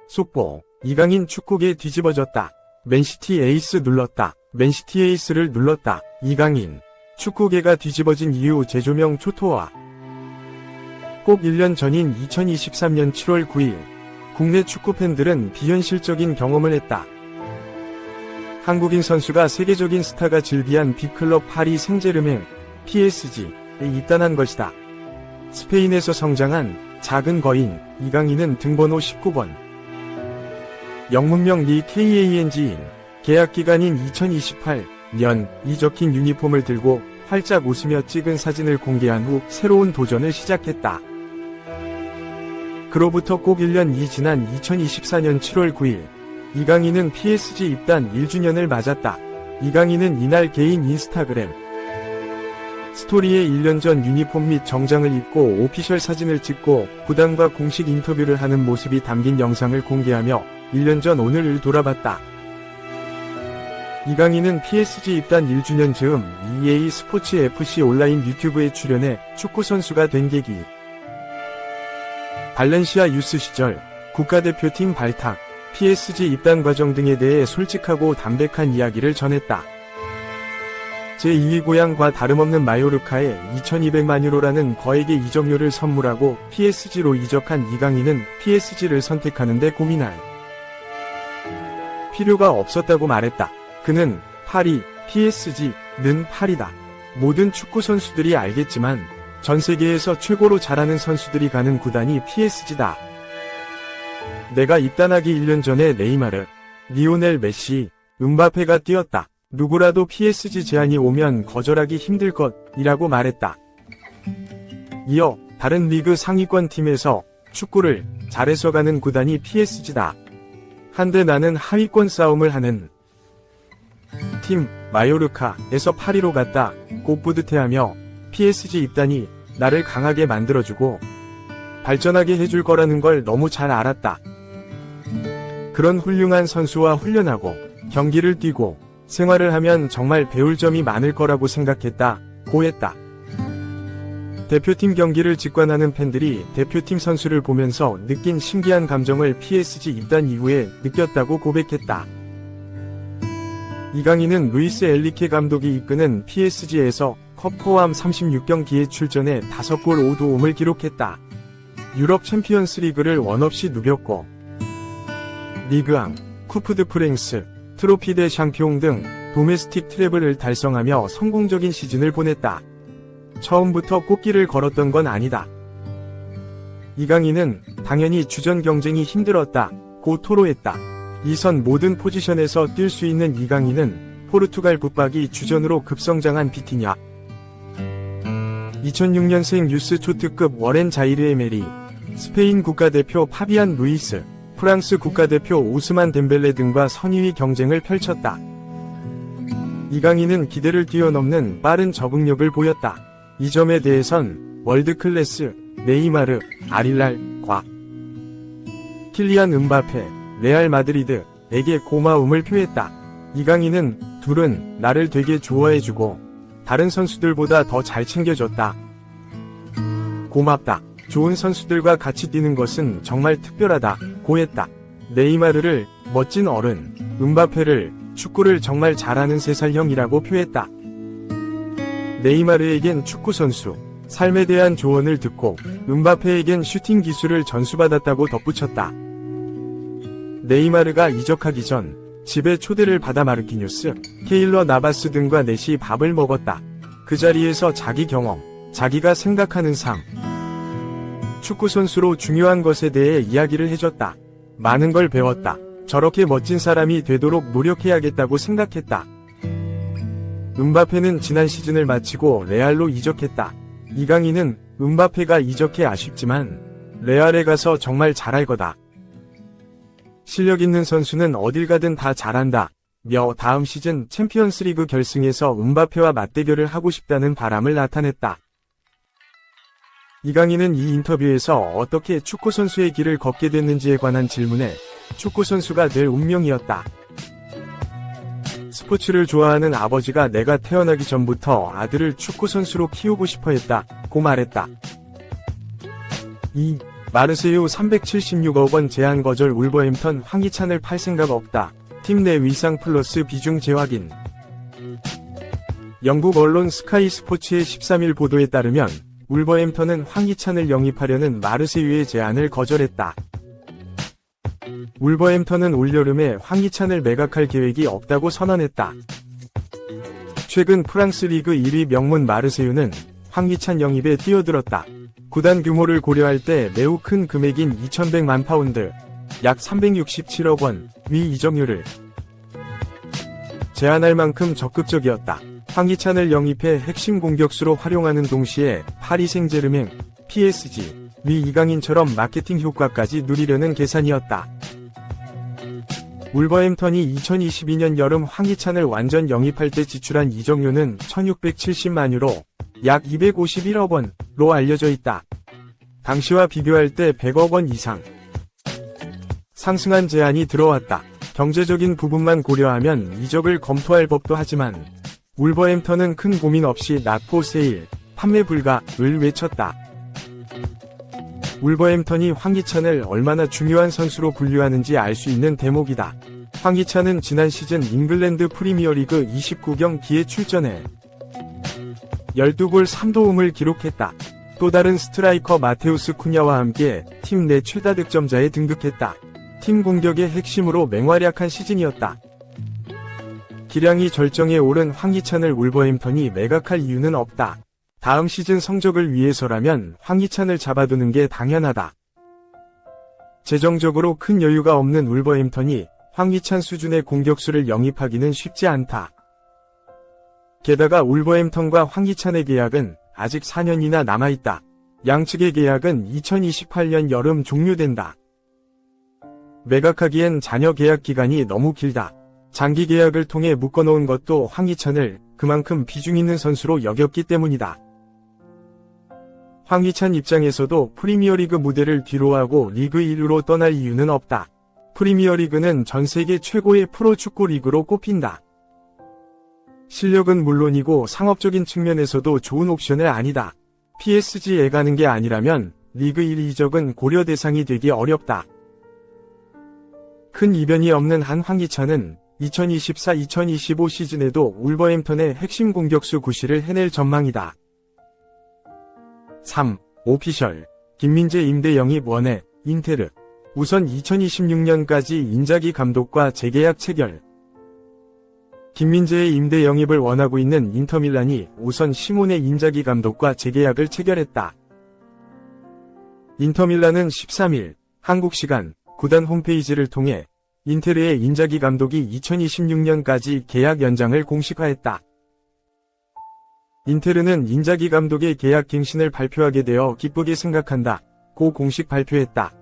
속보, 이강인 축구계 뒤집어졌다. 맨시티 에이스 눌렀다. 맨시티 에이스를 눌렀다. 이강인, 축구계가 뒤집어진 이유 재조명 초토화. 꼭 1년 전인 2023년 7월 9일, 국내 축구팬들은 비현실적인 경험을 했다. 한국인 선수가 세계적인 스타가 즐비한 빅클럽 파리 생제르맹, PSG에 입단한 것이다. 스페인에서 성장한 작은 거인, 이강인은 등번호 19번. 영문명 리 KANG인, 계약기간인 2028년, 이 적힌 유니폼을 들고 활짝 웃으며 찍은 사진을 공개한 후 새로운 도전을 시작했다. 그로부터 꼭 1년이 지난 2024년 7월 9일, 이강인은 PSG 입단 1주년을 맞았다. 이강인은 이날 개인 인스타그램 스토리에 1년 전 유니폼 및 정장을 입고 오피셜 사진을 찍고 구단과 공식 인터뷰를 하는 모습이 담긴 영상을 공개하며 1년 전 오늘을 돌아봤다. 이강인은 PSG 입단 1주년 즈음 EA 스포츠 FC 온라인 유튜브에 출연해 축구선수가 된 계기, 발렌시아 유스 시절, 국가대표팀 발탁, PSG 입단 과정 등에 대해 솔직하고 담백한 이야기를 전했다. 제2의 고향과 다름없는 마요르카에 2200만 유로라는 거액의 이적료를 선물하고 PSG로 이적한 이강인은 PSG를 선택하는데 고민할 필요가 없었다고 말했다. 그는 파리, PSG는 파리다. 모든 축구 선수들이 알겠지만 전 세계에서 최고로 잘하는 선수들이 가는 구단이 PSG다. 내가 입단하기 1년 전에 네이마르, 리오넬 메시, 음바페가 뛰었다. 누구라도 PSG 제안이 오면 거절하기 힘들 것이라고 말했다. 이어 다른 리그 상위권 팀에서 축구를 잘해서 가는 구단이 PSG다. 한데 나는 하위권 싸움을 하는 팀 마요르카에서 파리로 갔다 고 뿌듯해하며 PSG 입단이 나를 강하게 만들어주고 발전하게 해줄 거라는 걸 너무 잘 알았다. 그런 훌륭한 선수와 훈련하고 경기를 뛰고 생활을 하면 정말 배울 점이 많을 거라고 생각했다 고 했다. 대표팀 경기를 직관하는 팬들이 대표팀 선수를 보면서 느낀 신기한 감정을 PSG 입단 이후에 느꼈다고 고백했다. 이강인은 루이스 엘리케 감독이 이끄는 PSG에서 컵 포함 36경기에 출전해 5골 5도움을 기록했다. 유럽 챔피언스 리그를 원없이 누볐고 리그앙, 쿠프 드 프랑스, 트로피 대 샹피옹 등 도메스틱 트래블을 달성하며 성공적인 시즌을 보냈다. 처음부터 꽃길을 걸었던 건 아니다. 이강인은 당연히 주전 경쟁이 힘들었다 고 토로했다. 이선 모든 포지션에서 뛸 수 있는 이강인은 포르투갈 붙박이 주전으로 급성장한 비티냐, 2006년생 유스 초특급 워렌 자이르 에메리, 스페인 국가대표 파비안 루이스, 프랑스 국가대표 오스만 덴벨레 등과 선의의 경쟁을 펼쳤다. 이강인은 기대를 뛰어넘는 빠른 적응력을 보였다. 이 점에 대해선 월드클래스, 네이마르, 아릴랄과 킬리안 음바페, 레알 마드리드에게 고마움을 표했다. 이강인은 둘은 나를 되게 좋아해주고 다른 선수들보다 더 잘 챙겨줬다. 고맙다. 좋은 선수들과 같이 뛰는 것은 정말 특별하다 고 했다. 네이마르를 멋진 어른, 음바페를 축구를 정말 잘하는 3살 형이라고 표했다. 네이마르에겐 축구 선수, 삶에 대한 조언을 듣고 음바페에겐 슈팅 기술을 전수받았다고 덧붙였다. 네이마르가 이적하기 전 집에 초대를 받아 마르키뉴스, 케일러 나바스 등과 넷이 밥을 먹었다. 그 자리에서 자기 경험, 자기가 생각하는 삶, 축구선수로 중요한 것에 대해 이야기를 해줬다. 많은 걸 배웠다. 저렇게 멋진 사람이 되도록 노력해야겠다고 생각했다. 음바페는 지난 시즌을 마치고 레알로 이적했다. 이강인은 음바페가 이적해 아쉽지만 레알에 가서 정말 잘할 거다. 실력 있는 선수는 어딜 가든 다 잘한다. 며 다음 시즌 챔피언스리그 결승에서 음바페와 맞대결을 하고 싶다는 바람을 나타냈다. 이강인은 이 인터뷰에서 어떻게 축구선수의 길을 걷게 됐는지에 관한 질문에 축구선수가 될 운명이었다. 스포츠를 좋아하는 아버지가 내가 태어나기 전부터 아들을 축구선수로 키우고 싶어 했다고 말했다. 2. 마르세유 376억 원 제한 거절. 울버햄턴 황희찬을 팔 생각 없다. 팀 내 위상 플러스 비중 재확인. 영국 언론 스카이 스포츠의 13일 보도에 따르면 울버햄턴은 황희찬을 영입하려는 마르세유의 제안을 거절했다. 울버햄턴은 올여름에 황희찬을 매각할 계획이 없다고 선언했다. 최근 프랑스 리그 1위 명문 마르세유는 황희찬 영입에 뛰어들었다. 구단 규모를 고려할 때 매우 큰 금액인 2,100만 파운드, 약 367억 원, 위 이적료를 제안할 만큼 적극적이었다. 황희찬을 영입해 핵심 공격수로 활용하는 동시에 파리 생제르맹, PSG, 위 이강인처럼 마케팅 효과까지 누리려는 계산이었다. 울버햄턴이 2022년 여름 황희찬을 완전 영입할 때 지출한 이적료는 1,670만 유로, 약 251억 원로 알려져 있다. 당시와 비교할 때 100억 원 이상 상승한 제안이 들어왔다. 경제적인 부분만 고려하면 이적을 검토할 법도 하지만 울버햄턴은 큰 고민 없이 not for sale, 판매 불가를 외쳤다. 울버햄턴이 황희찬을 얼마나 중요한 선수로 분류하는지 알 수 있는 대목이다. 황희찬은 지난 시즌 잉글랜드 프리미어리그 29경기에 출전해 12골 3도움을 기록했다. 또 다른 스트라이커 마테우스 쿠냐와 함께 팀 내 최다 득점자에 등극했다. 팀 공격의 핵심으로 맹활약한 시즌이었다. 기량이 절정에 오른 황희찬을 울버햄턴이 매각할 이유는 없다. 다음 시즌 성적을 위해서라면 황희찬을 잡아두는 게 당연하다. 재정적으로 큰 여유가 없는 울버햄턴이 황희찬 수준의 공격수를 영입하기는 쉽지 않다. 게다가 울버햄턴과 황희찬의 계약은 아직 4년이나 남아있다. 양측의 계약은 2028년 여름 종료된다. 매각하기엔 잔여 계약 기간이 너무 길다. 장기 계약을 통해 묶어놓은 것도 황희찬을 그만큼 비중 있는 선수로 여겼기 때문이다. 황희찬 입장에서도 프리미어리그 무대를 뒤로하고 리그 1루로 떠날 이유는 없다. 프리미어리그는 전 세계 최고의 프로축구 리그로 꼽힌다. 실력은 물론이고 상업적인 측면에서도 좋은 옵션은 아니다. PSG에 가는 게 아니라면 리그 1 이적은 고려 대상이 되기 어렵다. 큰 이변이 없는 한 황희찬은 2024-2025 시즌에도 울버햄턴의 핵심 공격수 구실을 해낼 전망이다. 3. 오피셜 김민재 임대 영입 원해 인테르. 우선 2026년까지 인자기 감독과 재계약 체결. 김민재의 임대 영입을 원하고 있는 인터밀란이 우선 시몬의 인자기 감독과 재계약을 체결했다. 인터밀란은 13일 한국 시간 구단 홈페이지를 통해 인테르의 인자기 감독이 2026년까지 계약 연장을 공식화했다. 인테르는 인자기 감독의 계약 갱신을 발표하게 되어 기쁘게 생각한다고 공식 발표했다.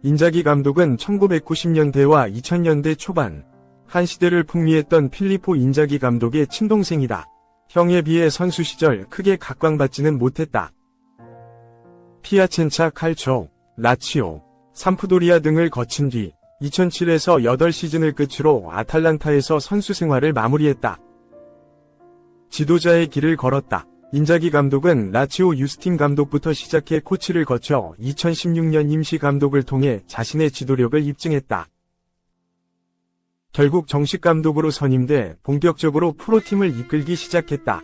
인자기 감독은 1990년대와 2000년대 초반 한 시대를 풍미했던 필리포 인자기 감독의 친동생이다. 형에 비해 선수 시절 크게 각광받지는 못했다. 피아첸차 칼초, 라치오, 삼프도리아 등을 거친 뒤 2007에서 8시즌을 끝으로 아탈란타에서 선수 생활을 마무리했다. 지도자의 길을 걸었다. 인자기 감독은 라치오 유스팀 감독부터 시작해 코치를 거쳐 2016년 임시 감독을 통해 자신의 지도력을 입증했다. 결국 정식 감독으로 선임돼 본격적으로 프로팀을 이끌기 시작했다.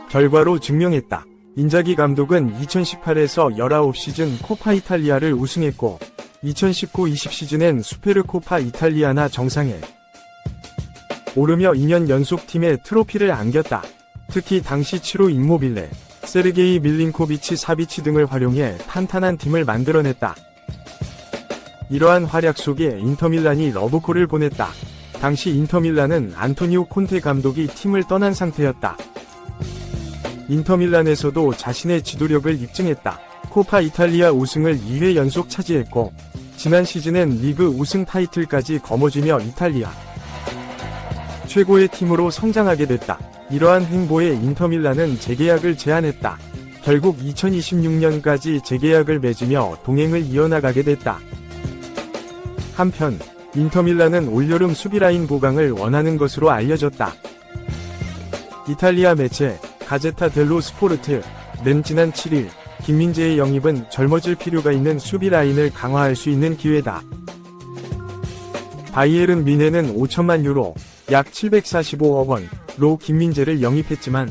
결과로 증명했다. 인자기 감독은 2018에서 19시즌 코파 이탈리아를 우승했고 2019-20 시즌엔 수페르코파 이탈리아나 정상에 오르며 2년 연속 팀의 트로피를 안겼다. 특히 당시 치로 임모빌레, 세르게이 밀린코비치 사비치 등을 활용해 탄탄한 팀을 만들어냈다. 이러한 활약 속에 인터밀란이 러브콜을 보냈다. 당시 인터밀란은 안토니오 콘테 감독이 팀을 떠난 상태였다. 인터밀란에서도 자신의 지도력을 입증했다. 코파 이탈리아 우승을 2회 연속 차지했고 지난 시즌엔 리그 우승 타이틀까지 거머쥐며 이탈리아 최고의 팀으로 성장하게 됐다. 이러한 행보에 인터밀란은 재계약을 제안했다. 결국 2026년까지 재계약을 맺으며 동행을 이어나가게 됐다. 한편 인터밀란은 올여름 수비라인 보강을 원하는 것으로 알려졌다. 이탈리아 매체 가제타 델로 스포르트는 지난 7일 김민재의 영입은 젊어질 필요가 있는 수비 라인을 강화할 수 있는 기회다. 바이에른 뮌헨은 5천만 유로, 약 745억 원로 김민재를 영입했지만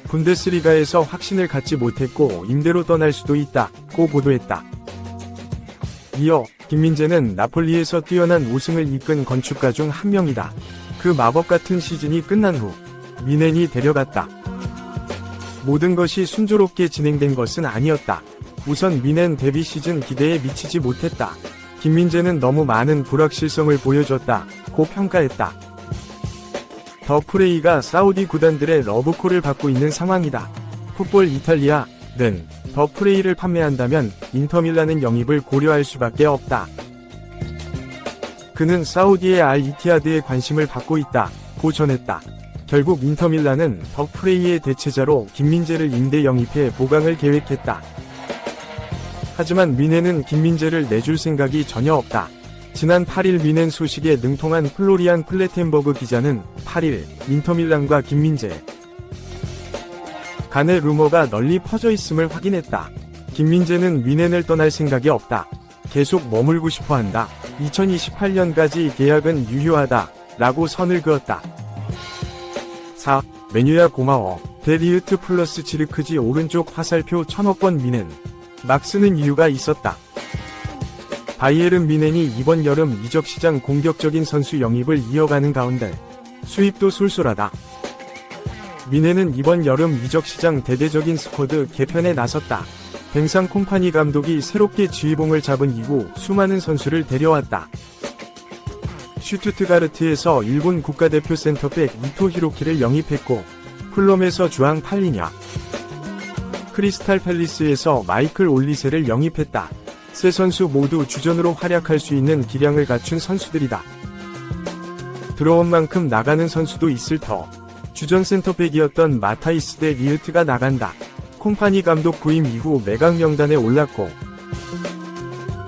분데스리가에서 확신을 갖지 못했고 임대로 떠날 수도 있다고 보도했다. 이어 김민재는 나폴리에서 뛰어난 우승을 이끈 건축가 중 한 명이다. 그 마법 같은 시즌이 끝난 후 뮌헨이 데려갔다. 모든 것이 순조롭게 진행된 것은 아니었다. 우선 뮌헨 데뷔 시즌 기대에 미치지 못했다. 김민재는 너무 많은 불확실성을 보여줬다고 평가했다. 더 프레이가 사우디 구단들의 러브콜을 받고 있는 상황이다. 풋볼 이탈리아는 더 프레이를 판매한다면 인터밀란은 영입을 고려할 수밖에 없다. 그는 사우디의 알 이티하드에 관심을 받고 있다고 전했다. 결국 인터밀란은 더 프레이의 대체자로 김민재를 임대 영입해 보강을 계획했다. 하지만 뮌헨은 김민재를 내줄 생각이 전혀 없다. 지난 8일 뮌헨 소식에 능통한 플로리안 플레텐버그 기자는 8일 인터밀란과 김민재 간의 루머가 널리 퍼져 있음을 확인했다. 김민재는 뮌헨을 떠날 생각이 없다. 계속 머물고 싶어 한다. 2028년까지 계약은 유효하다. 라고 선을 그었다. 4. 메뉴야 고마워. 데리우트 플러스 지르크지 오른쪽 화살표 1000억 번 뮌헨. 막 쓰는 이유가 있었다. 바이에른 뮌헨이 이번 여름 이적시장 공격적인 선수 영입을 이어가는 가운데 수입도 쏠쏠하다. 뮌헨은 이번 여름 이적시장 대대적인 스쿼드 개편에 나섰다. 뱅상 콤파니 감독이 새롭게 지휘봉을 잡은 이후 수많은 선수를 데려왔다. 슈투트가르트에서 일본 국가대표 센터백 이토 히로키를 영입했고 플럼에서 주앙 팔리냐, 크리스탈 팰리스에서 마이클 올리세를 영입했다. 세 선수 모두 주전으로 활약할 수 있는 기량을 갖춘 선수들이다. 들어온 만큼 나가는 선수도 있을 터. 주전 센터백이었던 마타이스 대 리흐트가 나간다. 콤파니 감독 부임 이후 매각 명단에 올랐고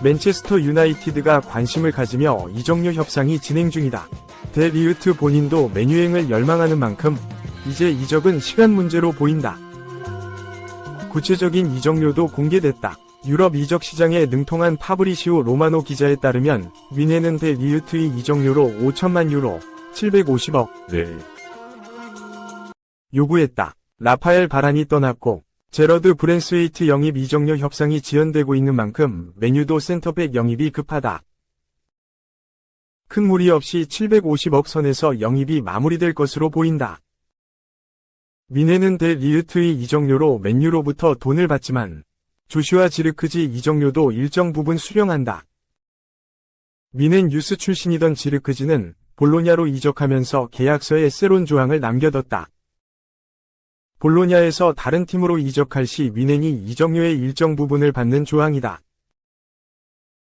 맨체스터 유나이티드가 관심을 가지며 이적료 협상이 진행 중이다. 데 리흐트 본인도 맨유행을 열망하는 만큼 이제 이적은 시간 문제로 보인다. 구체적인 이적료도 공개됐다. 유럽 이적 시장에 능통한 파브리시오 로마노 기자에 따르면 뮌헨은 데 리흐트의 이적료로 5천만 유로, 750억을 요구했다. 라파엘 바란이 떠났고 제러드 브랜스웨이트 영입 이적료 협상이 지연되고 있는 만큼 맨유도 센터백 영입이 급하다. 큰 무리 없이 750억 선에서 영입이 마무리될 것으로 보인다. 뮌헨은 데 리흐트의 이적료로 맨유로부터 돈을 받지만 조슈아 지르크지 이적료도 일정 부분 수령한다. 뮌헨 유스 출신이던 지르크지는 볼로냐로 이적하면서 계약서에 새로운 조항을 남겨뒀다. 볼로냐에서 다른 팀으로 이적할 시 뮌헨이 이적료의 일정 부분을 받는 조항이다.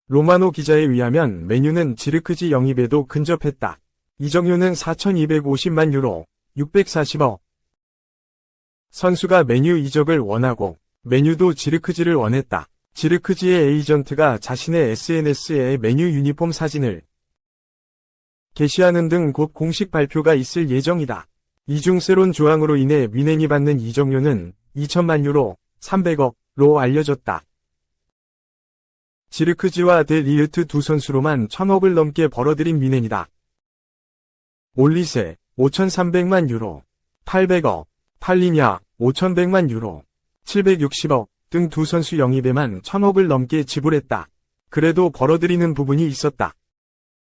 로마노 기자에 의하면 맨유는 지르크지 영입에도 근접했다. 이적료는 4,250만 유로, 640억. 선수가 맨유 이적을 원하고 맨유도 지르크지를 원했다. 지르크지의 에이전트가 자신의 SNS에 맨유 유니폼 사진을 게시하는 등 곧 공식 발표가 있을 예정이다. 이중 새로운 조항으로 인해 뮌헨이 받는 이적료는 2천만 유로, 300억로 알려졌다. 지르크지와 데 리흐트 두 선수로만 1,000억을 넘게 벌어들인 뮌헨이다. 올리세, 5,300만 유로, 800억, 팔리냐, 5,100만 유로, 760억 등 두 선수 영입에만 1,000억을 넘게 지불했다. 그래도 벌어들이는 부분이 있었다.